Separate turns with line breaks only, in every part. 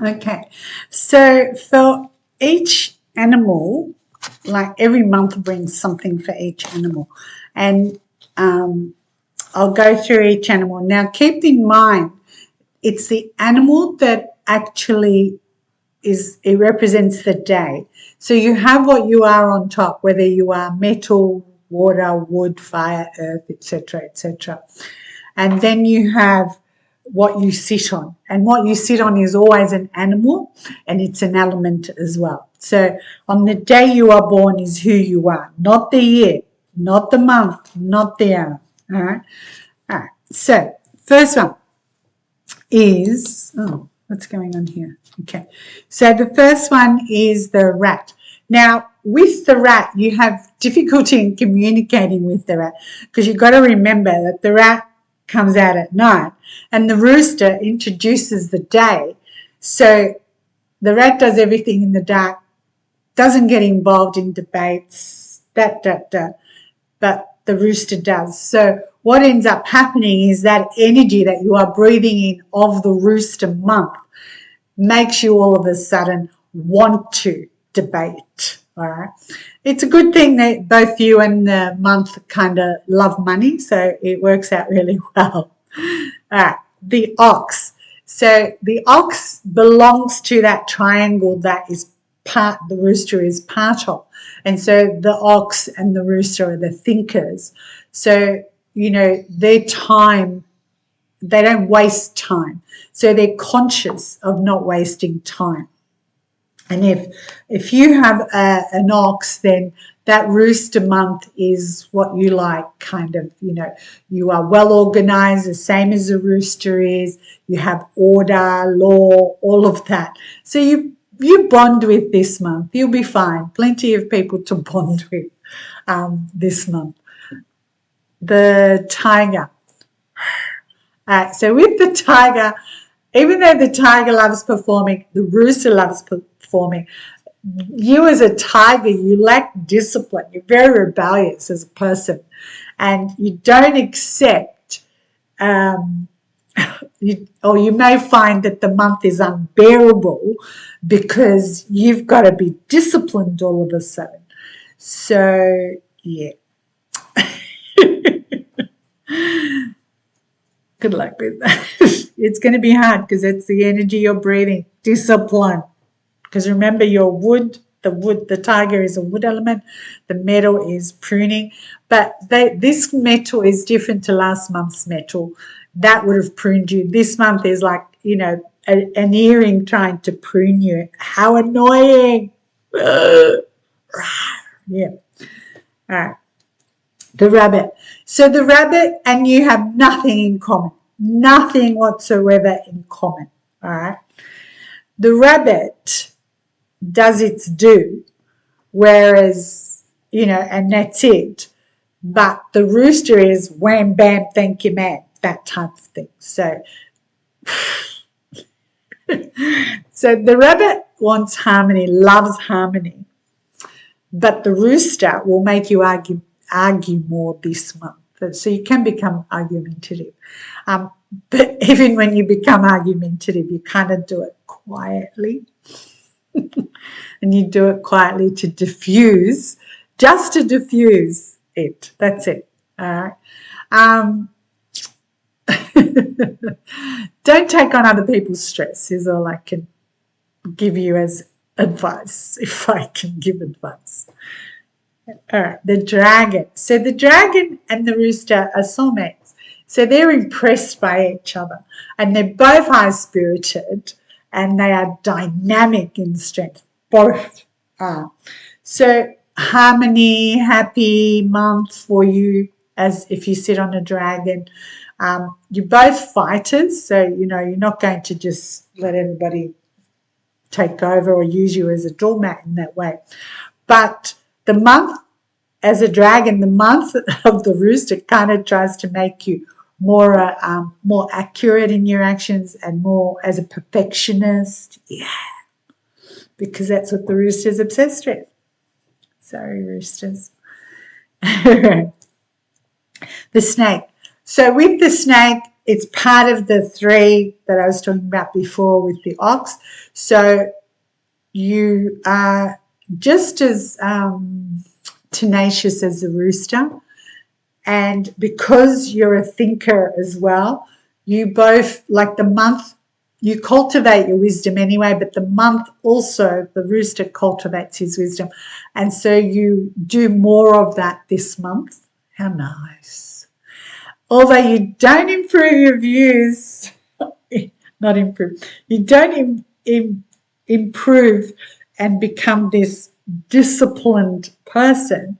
Okay. So for each animal, like every month brings something for each animal. And I'll go through each animal. Now, keep in mind, it's the animal that actually it represents the day. So you have what you are on top, whether you are metal, water, wood, fire, earth, etc., etc. And then you have what you sit on. And what you sit on is always an animal and it's an element as well. So on the day you are born is who you are, not the year, not the month, not the hour. All right. All right. So first one is, what's going on here? Okay. So the first one is the rat. Now, with the rat, you have difficulty in communicating with the rat because you've got to remember that the rat comes out at night and the rooster introduces the day. So the rat does everything in the dark, doesn't get involved in debates, but the rooster does. So what ends up happening is that energy that you are breathing in of the rooster month makes you all of a sudden want to debate. All right. It's a good thing that both you and the month kind of love money, so it works out really well. All right. The ox. So the ox belongs to that triangle that is the rooster is part of. And so the ox and the rooster are the thinkers. So, their time, they don't waste time. So they're conscious of not wasting time. And if you have an ox, then that rooster month is what you like, kind of, you are well organized, the same as a rooster is. You have order, law, all of that. So you bond with this month. You'll be fine. Plenty of people to bond with this month. The tiger. So with the tiger, even though the tiger loves performing, the rooster loves performing. You as a tiger, you lack discipline. You're very rebellious as a person, and you don't accept. You may find that the month is unbearable because you've got to be disciplined all of a sudden. So yeah. Good luck with that. It's going to be hard because it's the energy you're breathing. Discipline. Because remember, your wood, the tiger is a wood element. The metal is pruning. But this metal is different to last month's metal. That would have pruned you. This month is like, an earring trying to prune you. How annoying. Yeah. All right. The rabbit. So the rabbit and you have nothing in common. Nothing whatsoever in common. All right. The rabbit does its due, whereas, and that's it. But the rooster is wham, bam, thank you, man, that type of thing. So, so the rabbit wants harmony, loves harmony, but the rooster will make you argue more this month. So you can become argumentative. But even when you become argumentative, you kind of do it quietly. And you do it quietly to diffuse, just to diffuse it. That's it. All right. Don't take on other people's stress is all I can give you as advice, if I can give advice. All right, the dragon. So the dragon and the rooster are soulmates. So they're impressed by each other and they're both high-spirited and they are dynamic in strength. Both are. So harmony, happy month for you as if you sit on a dragon. You're both fighters, so, you're not going to just let everybody take over or use you as a doormat in that way. But the month as a dragon, the month of the rooster kind of tries to make you more accurate in your actions and more as a perfectionist. Yeah, because that's what the rooster's obsessed with. Sorry, roosters. The snake. So with the snake, it's part of the 3 that I was talking about before with the ox. So you are just as tenacious as the rooster. And because you're a thinker as well, you both, like the month, you cultivate your wisdom anyway, but the month also, the rooster cultivates his wisdom. And so you do more of that this month. How nice. Although you don't improve your views, not improve, you don't improve and become this disciplined person,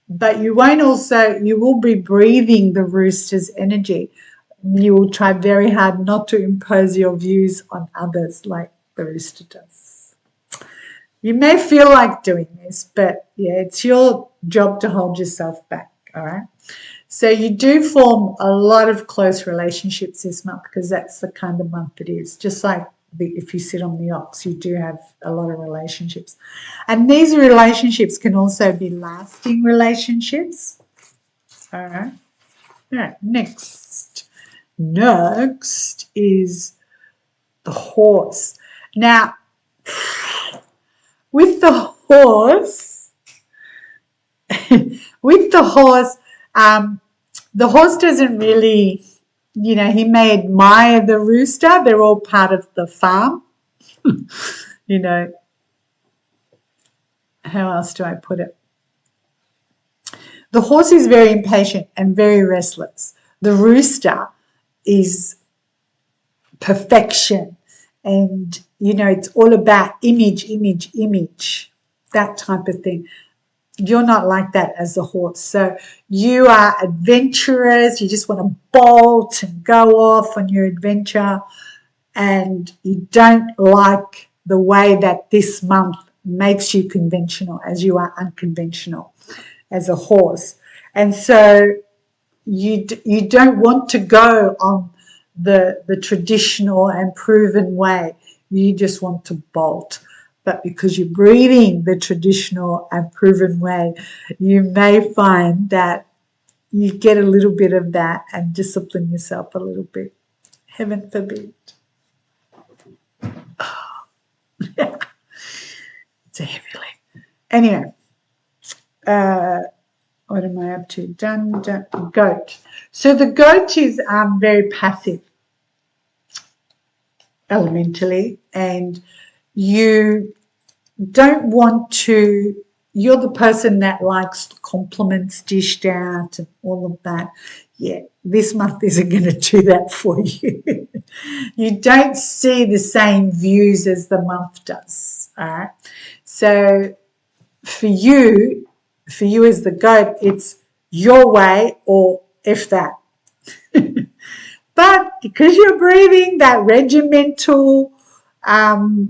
but you will be breathing the rooster's energy. You will try very hard not to impose your views on others like the rooster does. You may feel like doing this, but yeah, it's your job to hold yourself back, all right? So you do form a lot of close relationships this month because that's the kind of month it is. Just like if you sit on the ox, you do have a lot of relationships. And these relationships can also be lasting relationships. All right. All right, next. Next is the horse. Now, with the horse, the horse doesn't really, he may admire the rooster. They're all part of the farm. How else do I put it? The horse is very impatient and very restless. The rooster is perfection. And, it's all about image, that type of thing. You're not like that as a horse. So you are adventurous. You just want to bolt and go off on your adventure. And you don't like the way that this month makes you conventional, as you are unconventional as a horse. And so you don't want to go on the traditional and proven way. You just want to bolt. But because you're breathing the traditional and proven way, you may find that you get a little bit of that and discipline yourself a little bit. Heaven forbid. It's a heavy leg. Anyway, what am I up to? Done. Goat. So the goat is very passive elementally, and you don't want to, you're the person that likes compliments dished out and all of that. Yeah, this month isn't going to do that for you. You don't see the same views as the month does, all right? So for you as the goat, it's your way or F that. But because you're breathing that regimental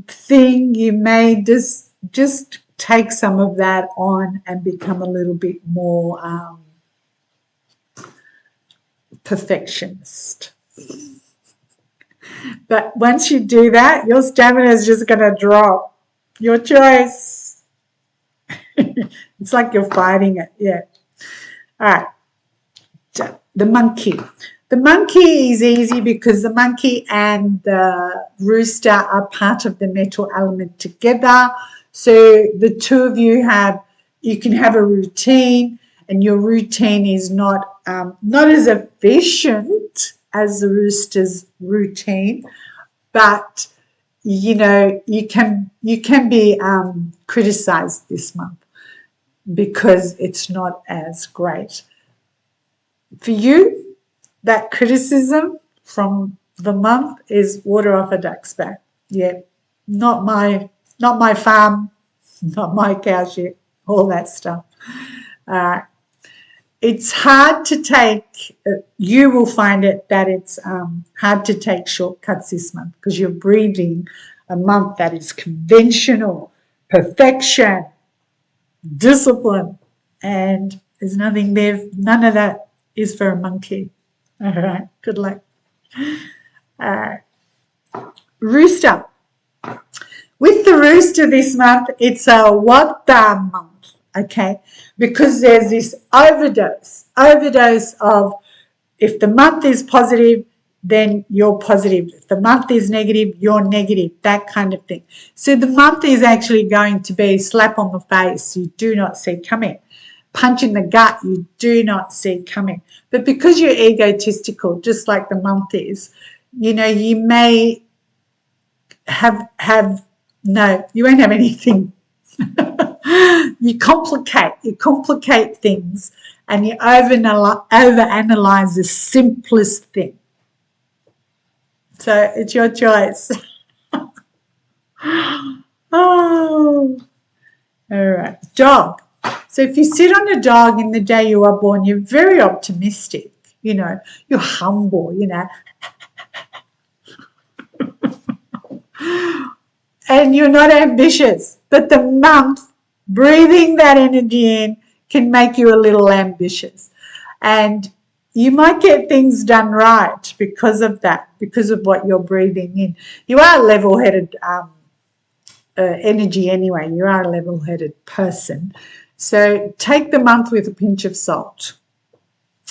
thing, you may just take some of that on and become a little bit more perfectionist. But once you do that, your stamina is just going to drop. Your choice. It's like you're fighting it. Yeah. All right. So, the monkey. The monkey is easy because the monkey and the rooster are part of the metal element together. So the two of you can have a routine, and your routine is not as efficient as the rooster's routine, but you can be criticized this month because it's not as great. For you, that criticism from the month is water off a duck's back. Yeah, not my farm, not my cow shit, all that stuff. It's hard to take, you will find it that it's hard to take shortcuts this month because you're breathing a month that is conventional, perfection, discipline, and there's nothing there, none of that is for a monkey. All right, good luck. Rooster. With the rooster this month, it's a what the month, okay? Because there's this overdose of if the month is positive, then you're positive. If the month is negative, you're negative, that kind of thing. So the month is actually going to be slap on the face you do not see coming. Punch in the gut you do not see coming. But because you're egotistical, just like the month is, you know, you may have no, you won't have anything. You complicate things, and you overanalyze the simplest thing. So it's your choice. Oh, all right. Dog. So if you sit on a dog in the day you are born, you're very optimistic. You know, you're humble, you know. And you're not ambitious. But the month, breathing that energy in can make you a little ambitious. And you might get things done right because of that, because of what you're breathing in. You are a level-headed energy anyway. You are a level-headed person. So take the month with a pinch of salt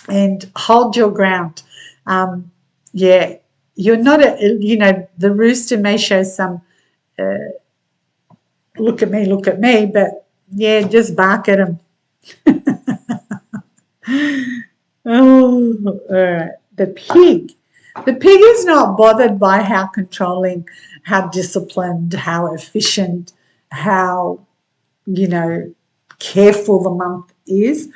and hold your ground. Yeah, you're not you know, the rooster may show some look at me, but yeah, just bark at him. Oh, all right. The pig. The pig is not bothered by how controlling, how disciplined, how efficient, how, you know, careful the month is.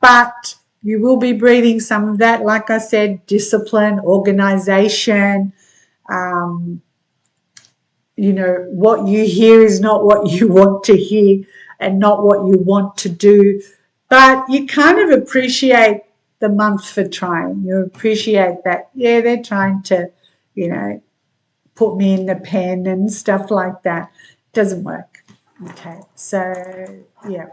But you will be breathing some of that, like I said, discipline, organization. You know, what you hear is not what you want to hear and not what you want to do. But you kind of appreciate the month for trying. You appreciate that, yeah, they're trying to, you know, put me in the pen and stuff like that. Doesn't work. Okay, so yeah.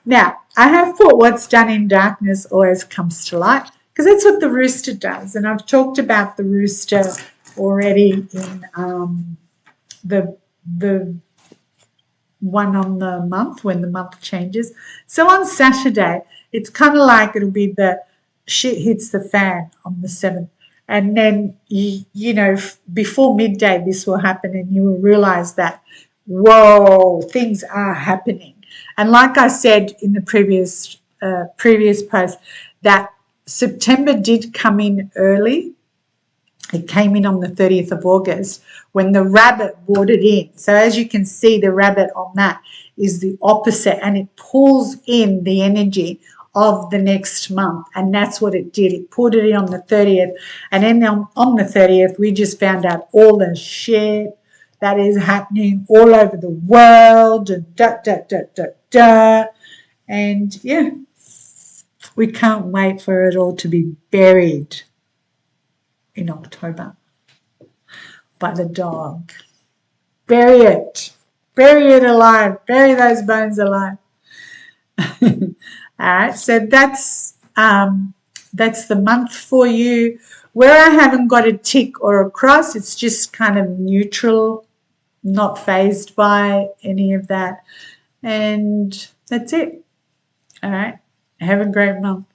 Now, I have put what's done in darkness always comes to light, because that's what the rooster does. And I've talked about the rooster already in the one on the month, when the month changes. So on Saturday, it's kind of like it'll be the shit hits the fan on the 7th. And then, you know, before midday, this will happen, and you will realize that, whoa, things are happening. And like I said in the previous post, that September did come in early. It came in on the 30th of August when the rabbit brought it in. So as you can see, the rabbit on that is the opposite, and it pulls in the energy of the next month. And that's what it did. It pulled it in on the 30th. And then on the 30th, we just found out all the shit that is happening all over the world and And yeah, we can't wait for it all to be buried in October by the dog. Bury it. Bury it alive. Bury those bones alive. All right, so that's the month for you. Where I haven't got a tick or a cross, it's just kind of neutral, not fazed by any of that. And that's it. All right, have a great month.